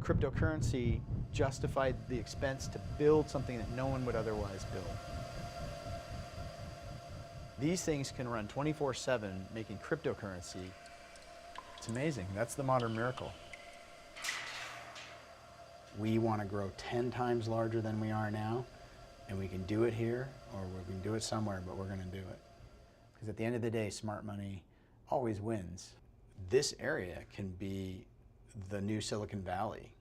cryptocurrency justified the expense to build something that no one would otherwise build. These things can run 24/7, making cryptocurrency. It's amazing. That's the modern miracle. We want to grow 10 times larger than we are now, and we can do it here, or we can do it somewhere, but we're going to do it. Because at the end of the day, smart money always wins. This area can be the new Silicon Valley.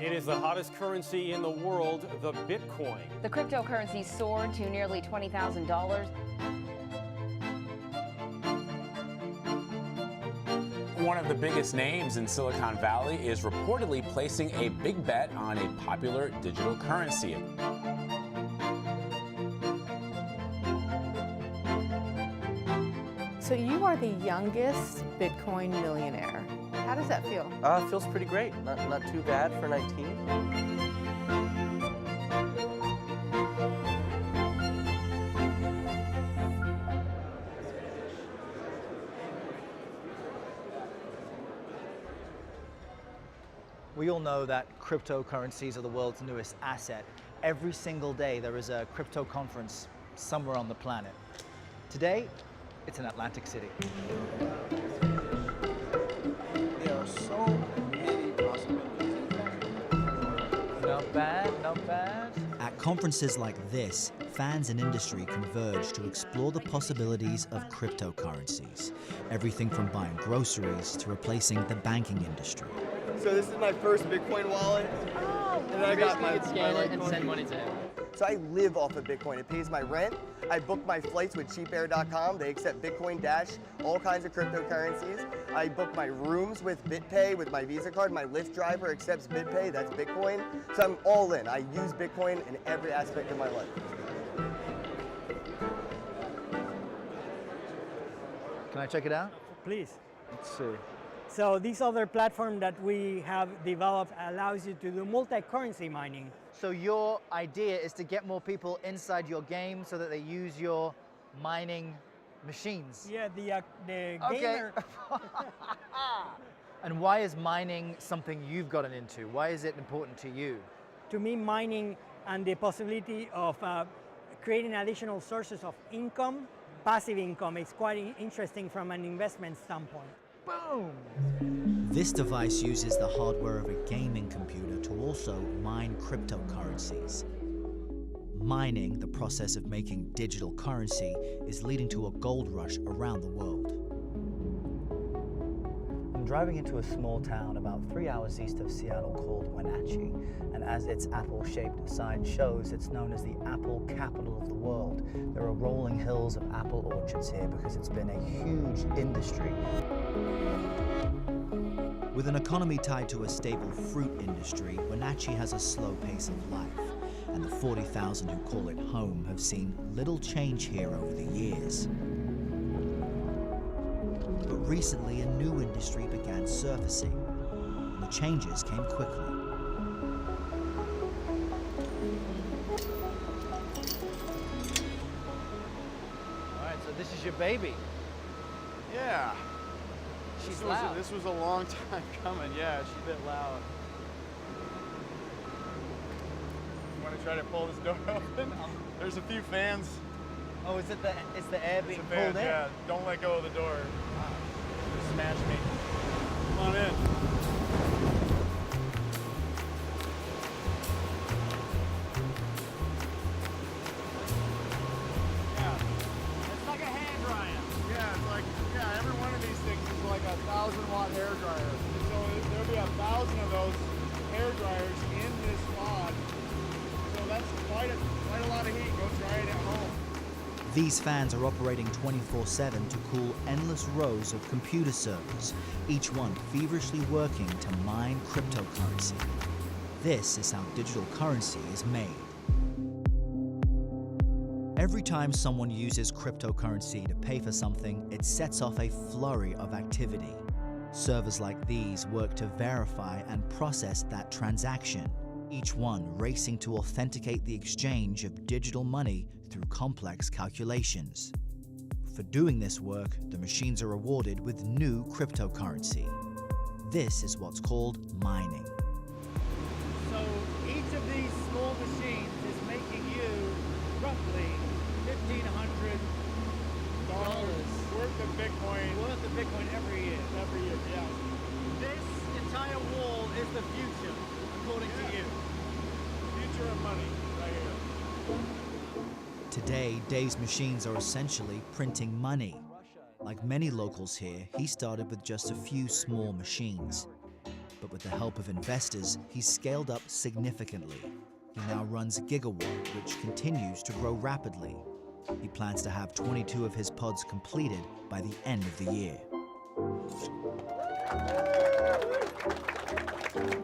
It is the hottest currency in the world, the Bitcoin. The cryptocurrency soared to nearly $20,000. One of the biggest names in Silicon Valley is reportedly placing a big bet on a popular digital currency. So you are the youngest Bitcoin millionaire. How does that feel? It feels pretty great. Not too bad for 19. We all know that cryptocurrencies are the world's newest asset. Every single day there is a crypto conference somewhere on the planet. Today, it's in Atlantic City. There are so many possibilities. Not bad, not bad. At conferences like this, fans and industry converge to explore the possibilities of cryptocurrencies. Everything from buying groceries to replacing the banking industry. So this is my first Bitcoin wallet. Oh, And I got my scan it and send money to him. So I live off of Bitcoin. It pays my rent. I book my flights with cheapair.com. They accept Bitcoin Dash, all kinds of cryptocurrencies. I book my rooms with BitPay with my Visa card. My Lyft driver accepts BitPay, that's Bitcoin. So I'm all in. I use Bitcoin in every aspect of my life. Can I check it out? Please. Let's see. So this other platform that we have developed allows you to do multi-currency mining. So your idea is to get more people inside your game so that they use your mining machines. Yeah, the Okay. gamer. And why is mining something you've gotten into? Why is it important to you? To me, mining and the possibility of creating additional sources of income, passive income, is quite interesting from an investment standpoint. Boom! This device uses the hardware of a gaming computer to also mine cryptocurrencies. Mining, the process of making digital currency, is leading to a gold rush around the world. I'm driving into a small town about 3 hours east of Seattle called Wenatchee, and as its apple-shaped sign shows, it's known as the apple capital of the world. There are rolling hills of apple orchards here because it's been a huge industry. With an economy tied to a stable fruit industry, Wenatchee has a slow pace of life, and the 40,000 who call it home have seen little change here over the years. But recently, a new industry began surfacing, and the changes came quickly. All right, so this is your baby. Yeah. She's loud. This was a long time coming. Yeah, she's a bit loud. You want to try to pull this door open? There's a few fans. Oh, is the air being pulled in? Yeah, don't let go of the door. Just smash me. Come on in. It's like a hand dryer. Yeah, it's like, every one of these things is like a 1,000-watt hair dryer. So there'll be 1,000 of those hair dryers in this pod. So that's quite a lot of heat. Go try it at home. These fans are operating 24/7 to cool endless rows of computer servers, each one feverishly working to mine cryptocurrency. This is how digital currency is made. Every time someone uses cryptocurrency to pay for something, it sets off a flurry of activity. Servers like these work to verify and process that transaction, each one racing to authenticate the exchange of digital money through complex calculations. For doing this work, the machines are rewarded with new cryptocurrency. This is what's called mining. So each of these small machines is making you roughly $1,500 worth of Bitcoin. Worth of Bitcoin every year. Every year, yeah. This entire wall is the future, according to you. Future of money, right here. Today, Dave's machines are essentially printing money. Like many locals here, he started with just a few small machines. But with the help of investors, he's scaled up significantly. He now runs Gigawatt, which continues to grow rapidly. He plans to have 22 of his pods completed by the end of the year.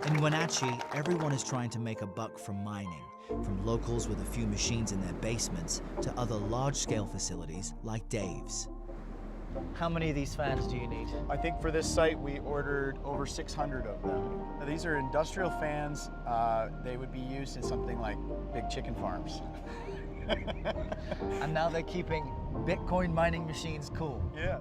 In Wenatchee, everyone is trying to make a buck from mining, from locals with a few machines in their basements to other large-scale facilities like Dave's. How many of these fans do you need? I think for this site we ordered over 600 of them. Now, these are industrial fans. They would be used in something like big chicken farms. And now they're keeping Bitcoin mining machines cool. Yeah.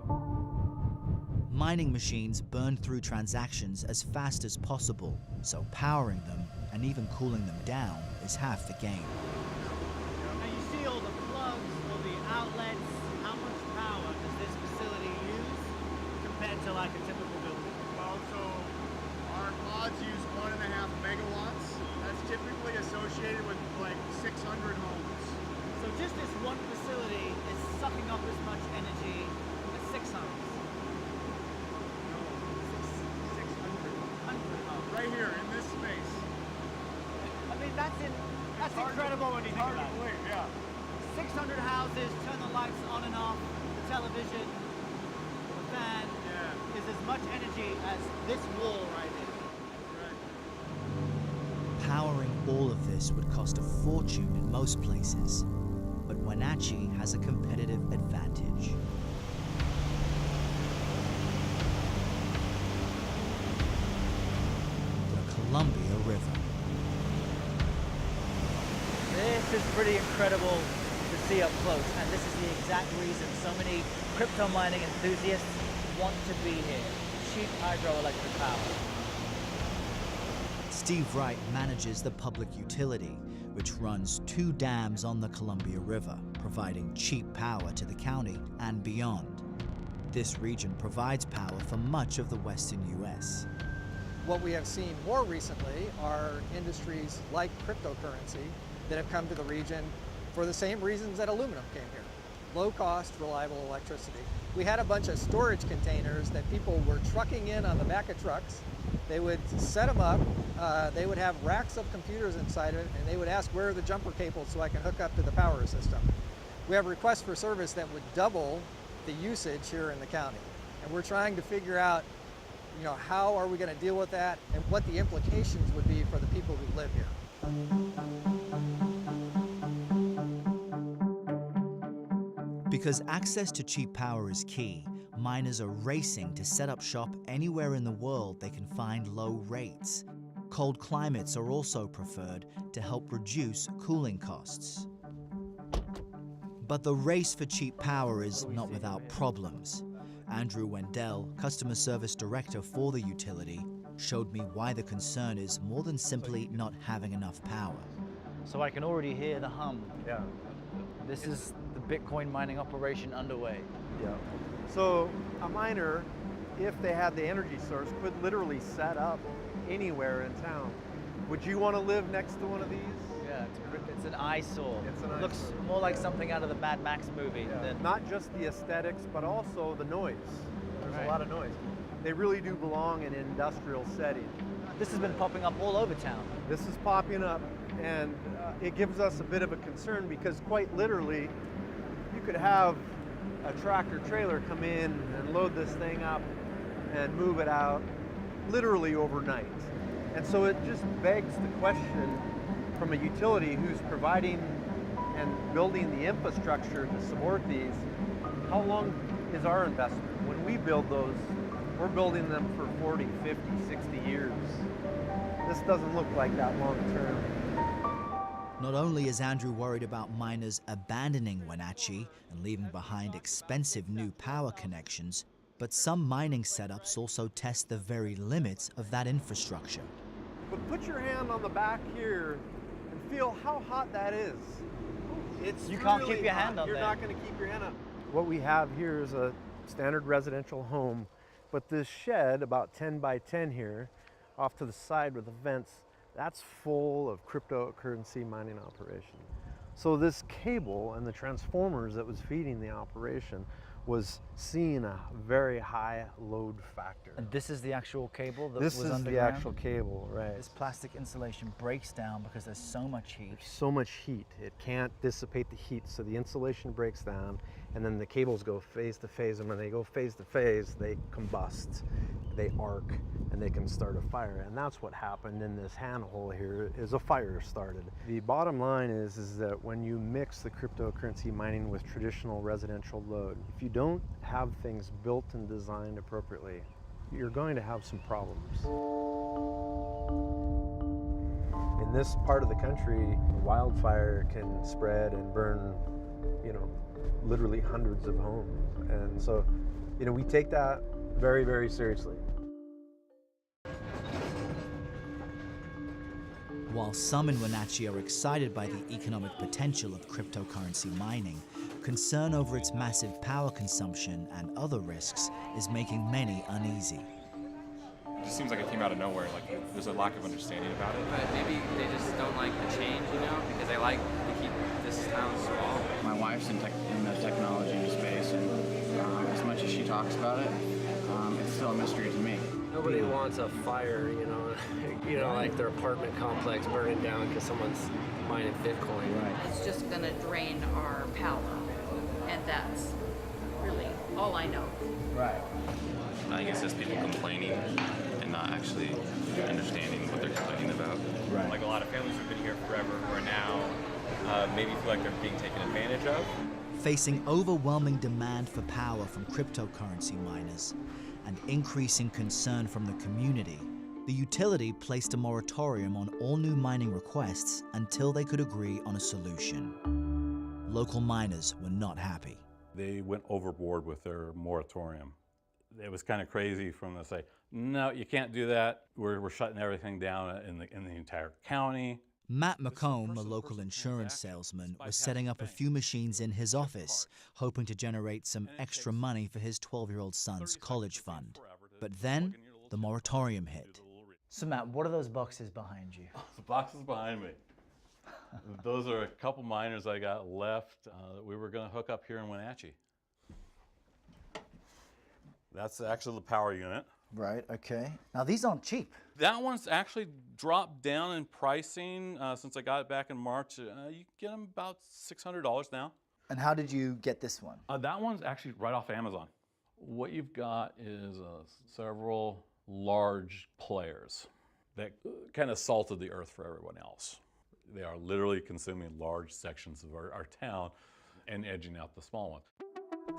Mining machines burn through transactions as fast as possible, so powering them and even cooling them down is half the game. Now you see all the plugs, all the outlets. How much power does this facility use compared to like a typical building? Well, so our pods use 1.5 megawatts. That's typically associated with like 600 homes. So just this one facility is sucking up as much energy as 6 homes. No, 600. 100 homes. Right here in this space. I mean, that's incredible when you think Hard about to it. believe, yeah. 600 houses, turn the lights on and off, the television, the fan, is as much energy as this wall right here. Powering all of this would cost a fortune in most places, but Wenatchee has a competitive advantage. The Columbia River. This is pretty incredible to see up close, and this is the exact reason so many crypto mining enthusiasts want to be here. Cheap hydroelectric power. Steve Wright manages the public utility, which runs 2 dams on the Columbia River, providing cheap power to the county and beyond. This region provides power for much of the western U.S. What we have seen more recently are industries like cryptocurrency that have come to the region for the same reasons that aluminum came here. Low cost, reliable electricity. We had a bunch of storage containers that people were trucking in on the back of trucks. They would set them up, they would have racks of computers inside of it, and they would ask, where are the jumper cables so I can hook up to the power system? We have requests for service that would double the usage here in the county. And we're trying to figure out, how are we going to deal with that and what the implications would be for the people who live here. Because access to cheap power is key, miners are racing to set up shop anywhere in the world they can find low rates. Cold climates are also preferred to help reduce cooling costs. But the race for cheap power is not without problems. Andrew Wendell, customer service director for the utility, showed me why the concern is more than simply not having enough power. So I can already hear the hum. Yeah. This is the Bitcoin mining operation underway. Yeah. So a miner, if they had the energy source, could literally set up anywhere in town. Would you want to live next to one of these? Yeah, it's an eyesore. It's an Looks eyesore. more like something out of the Mad Max movie. Yeah. Than... Not just the aesthetics, but also the noise. There's Right. a lot of noise. They really do belong in an industrial setting. This has been popping up all over town. This is popping up, and it gives us a bit of a concern because quite literally, you could have a tractor trailer come in and load this thing up and move it out literally overnight. And so it just begs the question from a utility who's providing and building the infrastructure to support these, how long is our investment? When we build those, we're building them for 40, 50, 60 years. This doesn't look like that long term. Not only is Andrew worried about miners abandoning Wenatchee and leaving behind expensive new power connections, but some mining setups also test the very limits of that infrastructure. But put your hand on the back here and feel how hot that is. It's You can't really keep your hot. hand on You're there. not going to keep your hand up. What we have here is a standard residential home, but this shed, about 10 by 10 here, off to the side with the vents, that's full of cryptocurrency mining operation. So this cable and the transformers that was feeding the operation was seeing a very high load factor. And this is the actual cable that This was is underground? the actual cable, right. This plastic insulation breaks down because there's so much heat. There's so much heat. It can't dissipate the heat, so the insulation breaks down, and then the cables go phase to phase, and when they go phase to phase, they combust, they arc, and they can start a fire. And that's what happened in this handhole here, is a fire started. The bottom line is that when you mix the cryptocurrency mining with traditional residential load, if you don't have things built and designed appropriately, you're going to have some problems. In this part of the country, wildfire can spread and burn, literally hundreds of homes. And so, we take that very, very seriously. While some in Wenatchee are excited by the economic potential of cryptocurrency mining, concern over its massive power consumption and other risks is making many uneasy. It just seems like it came out of nowhere, like there's a lack of understanding about it. But maybe they just don't like the change, because they like to keep this town small. My wife's in the technology space, and as much as she talks about it, it's still a mystery to me. Nobody wants a fire, like their apartment complex burning down because someone's mining Bitcoin. Right. It's just going to drain our power, and that's really all I know. Right. I think it's just people complaining and not actually understanding what they're complaining about. Right. Like a lot of families who've been here forever who are now maybe feel like they're being taken advantage of. Facing overwhelming demand for power from cryptocurrency miners and increasing concern from the community, the utility placed a moratorium on all new mining requests until they could agree on a solution. Local miners were not happy. They went overboard with their moratorium. It was kind of crazy for them to say, no, you can't do that. We're shutting everything down in the entire county. Matt McComb, a local insurance salesman, was setting up a few machines in his office, hoping to generate some extra money for his 12-year-old son's college fund. But then, the moratorium hit. So Matt, what are those boxes behind you? The boxes behind me. Those are a couple miners I got left that we were going to hook up here in Wenatchee. That's actually the power unit. Right, okay. Now these aren't cheap. That one's actually dropped down in pricing since I got it back in March. You get them about $600 now. And how did you get this one? That one's actually right off Amazon. What you've got is several large players that kind of salted the earth for everyone else. They are literally consuming large sections of our town and edging out the small ones.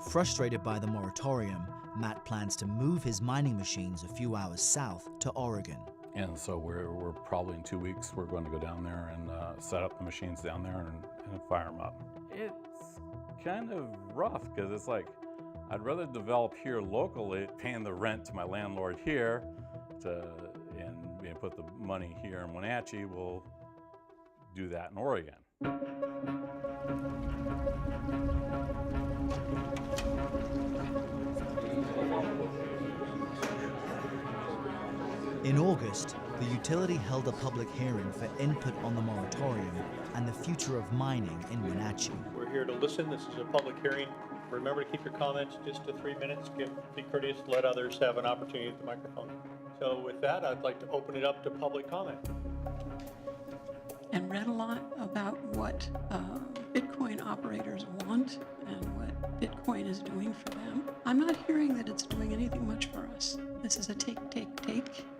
Frustrated by the moratorium, Matt plans to move his mining machines a few hours south to Oregon. And so we're probably in 2 weeks, we're going to go down there and set up the machines down there and fire them up. It's kind of rough because it's like, I'd rather develop here locally, paying the rent to my landlord here, and put the money here in Wenatchee. We'll do that in Oregon. In August, the utility held a public hearing for input on the moratorium and the future of mining in Wenatchee. We're here to listen. This is a public hearing. Remember to keep your comments just to 3 minutes. Be courteous, let others have an opportunity at the microphone. So with that, I'd like to open it up to public comment. And read a lot about what Bitcoin operators want and what Bitcoin is doing for them. I'm not hearing that it's doing anything much for us. This is a take,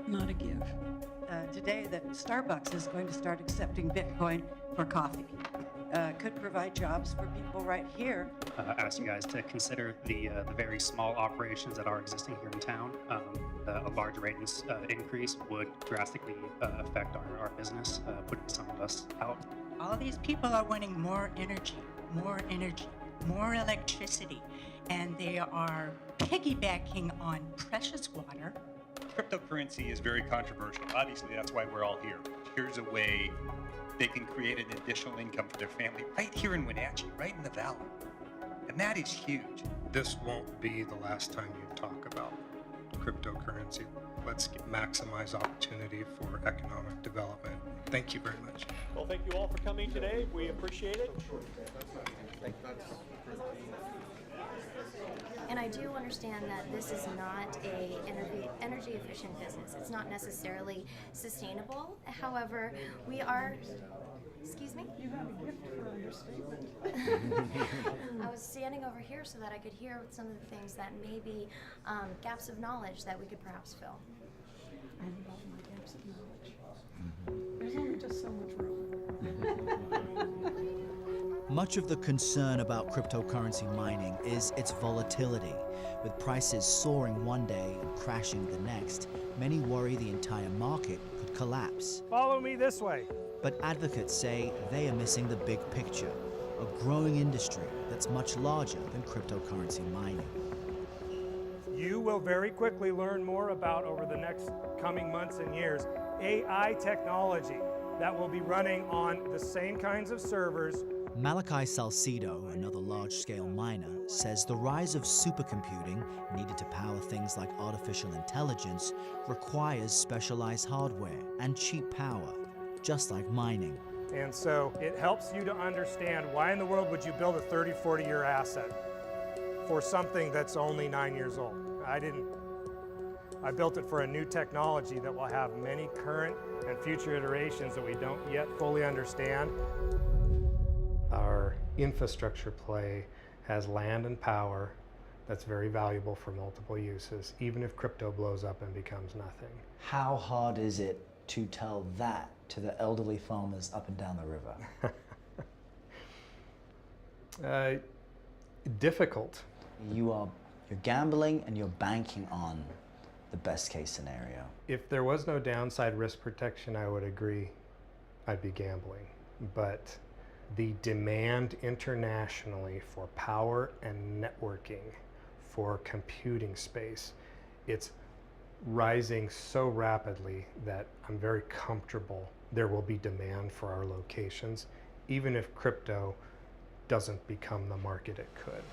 not a give. Today, that Starbucks is going to start accepting Bitcoin for coffee. Could provide jobs for people right here. Ask you guys to consider the very small operations that are existing here in town. A large rate increase would drastically affect our business, putting some of us out. All these people are wanting more energy, more electricity, and they are piggybacking on precious water. Cryptocurrency is very controversial. Obviously, that's why we're all here. Here's a way they can create an additional income for their family right here in Wenatchee, right in the valley. And that is huge. This won't be the last time you talk about cryptocurrency. Let's maximize opportunity for economic development. Thank you very much. Well, thank you all for coming today. We appreciate it. And I do understand that this is not a energy efficient business. It's not necessarily sustainable. However, we are, excuse me? You have a gift for understatement. I was standing over here so that I could hear some of the things that may be gaps of knowledge that we could perhaps fill. I love my gaps of knowledge. There's only just so much room. Much of the concern about cryptocurrency mining is its volatility. With prices soaring one day and crashing the next, many worry the entire market could collapse. Follow me this way. But advocates say they are missing the big picture, a growing industry that's much larger than cryptocurrency mining. You will very quickly learn more about, over the next coming months and years, AI technology that will be running on the same kinds of servers. Malachi Salcedo, another large-scale miner, says the rise of supercomputing needed to power things like artificial intelligence requires specialized hardware and cheap power, just like mining. And so it helps you to understand why in the world would you build a 30, 40-year asset for something that's only 9 years old. I built it for a new technology that will have many current and future iterations that we don't yet fully understand. Our infrastructure play has land and power that's very valuable for multiple uses, even if crypto blows up and becomes nothing. How hard is it to tell that to the elderly farmers up and down the river? Difficult. You're gambling and you're banking on the best case scenario. If there was no downside risk protection, I would agree I'd be gambling. But the demand internationally for power and networking, for computing space, it's rising so rapidly that I'm very comfortable there will be demand for our locations, even if crypto doesn't become the market it could.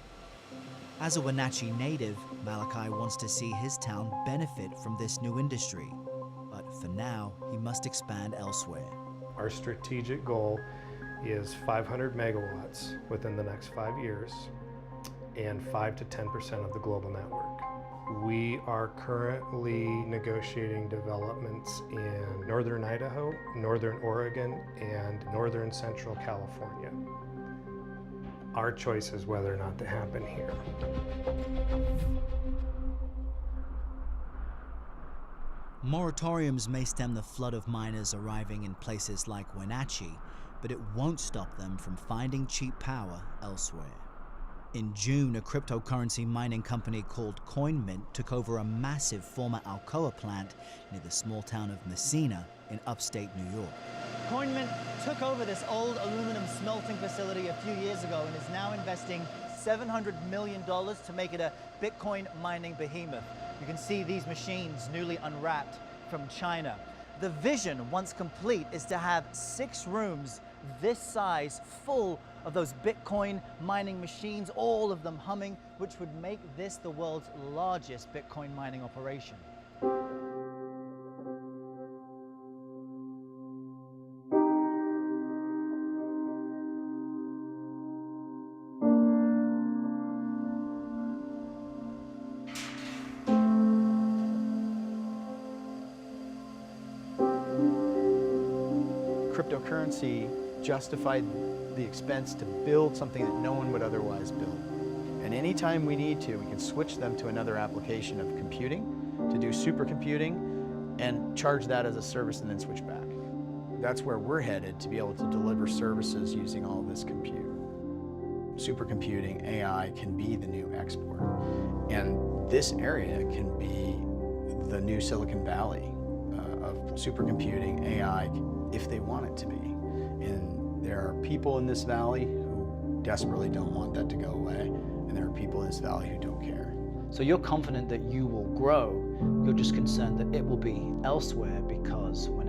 As a Wenatchee native, Malachi wants to see his town benefit from this new industry. But for now, he must expand elsewhere. Our strategic goal is 500 megawatts within the next 5 years and 5 to 10% of the global network. We are currently negotiating developments in northern Idaho, northern Oregon, and northern central California. Our choice is whether or not to happen here. Moratoriums may stem the flood of miners arriving in places like Wenatchee, but it won't stop them from finding cheap power elsewhere. In June, a cryptocurrency mining company called CoinMint took over a massive former Alcoa plant near the small town of Messina in upstate New York. CoinMint took over this old aluminum smelting facility a few years ago and is now investing $700 million to make it a Bitcoin mining behemoth. You can see these machines newly unwrapped from China. The vision, once complete, is to have 6 rooms this size full of those Bitcoin mining machines, all of them humming, which would make this the world's largest Bitcoin mining operation. Cryptocurrency justified the expense to build something that no one would otherwise build. And anytime we need to, we can switch them to another application of computing, to do supercomputing, and charge that as a service and then switch back. That's where we're headed, to be able to deliver services using all this compute. Supercomputing, AI can be the new export. And this area can be the new Silicon Valley of supercomputing, AI, if they want it to be. And There are people in this valley who desperately don't want that to go away, and there are people in this valley who don't care. So you're confident that you will grow, you're just concerned that it will be elsewhere because when